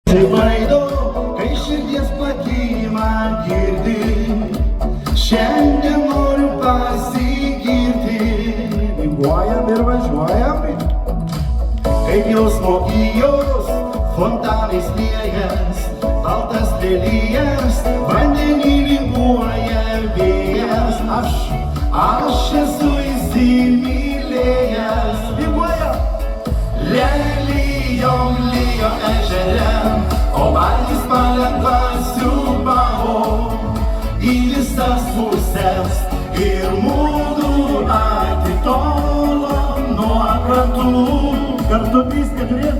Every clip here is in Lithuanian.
Baido, kai širdies plakimą girdi, šiandien noriu pasigirti. Vinguojam ir važiuojam, kaip jausmo gijos, fontanais liejas, baltas lelijas, vandenį linguoja vėjas. Aš esu įsimylėjęs. Vinguojam! Lelijom lijo ežere, o valgys palengva sriubavo į visas puses ir mūdu atitolom nuo krantų. Kartu 3-4.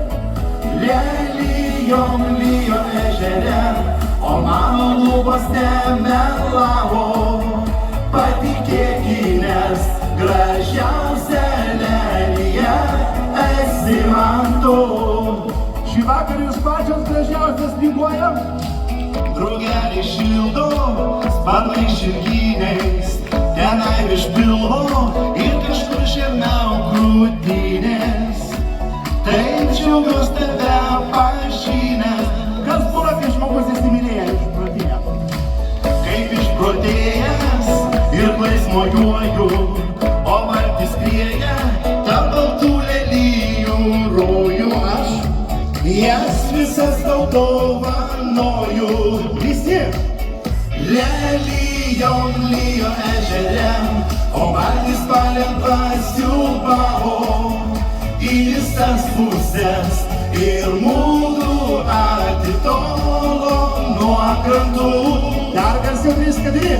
Lelijom lijo ežere, o mano lūpos nemelavo. Patikėki, nes gražiausia lelija esi man tu. Šį vakarą jūs pačios gražiausias vinguojam. Drugeliai šildo, sparnai šilkiniais, tenai virš pilvo ir kažkur žemiau krūtinės. Taip džiaugiuos tave pažinęs. Kas būna, kai žmogus įsimylėja išprotėję? Kaip išprotėjęs ir laismojuoju, o valtis skrieja tarp baltų lelijų rojų. Aš jas visas tau dovanoju. Visi! Lelijom lijo ežere, o valtis palengva sriubavo į visas puses ir mūdu atitolom nuo krantų. Dar garsiau 3-4.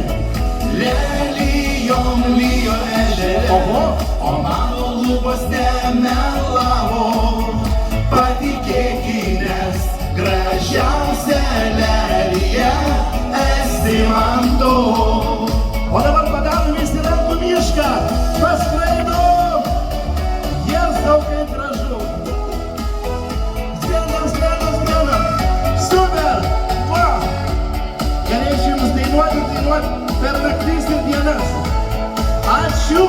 Lelijom lijo ežere, o mano lūpos nemelavo. Patikėki, nes gražiausia lelija esi man tu. O dabar padarom visi rankų mišką, paskraidom. Jėzau, kaip gražu. Skrendam. Super! Va! Galėčiau jums dainuoti per naktis ir dienas. Ačiū!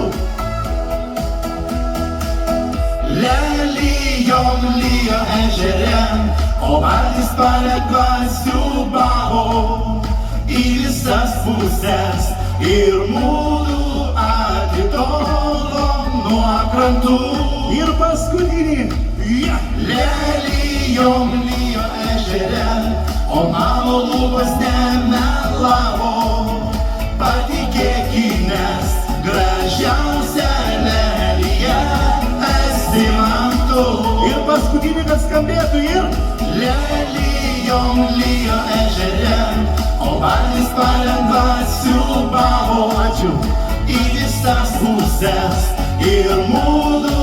Lelijom lijo ežere, o valtis palengva sriubavo į visas puses ir mūdu atitolom nuo krantų. Ir paskutinį. Lelijom lijo ežere, o mano lūpos nemelavo. Patikėki, nes gražiausia lelija esi man tu. Ir paskutinį, kad skambėtų ir. Lelijom lijo ežere, o valtis palengva sriubavo. Ačiū. Į visas puses ir mūdu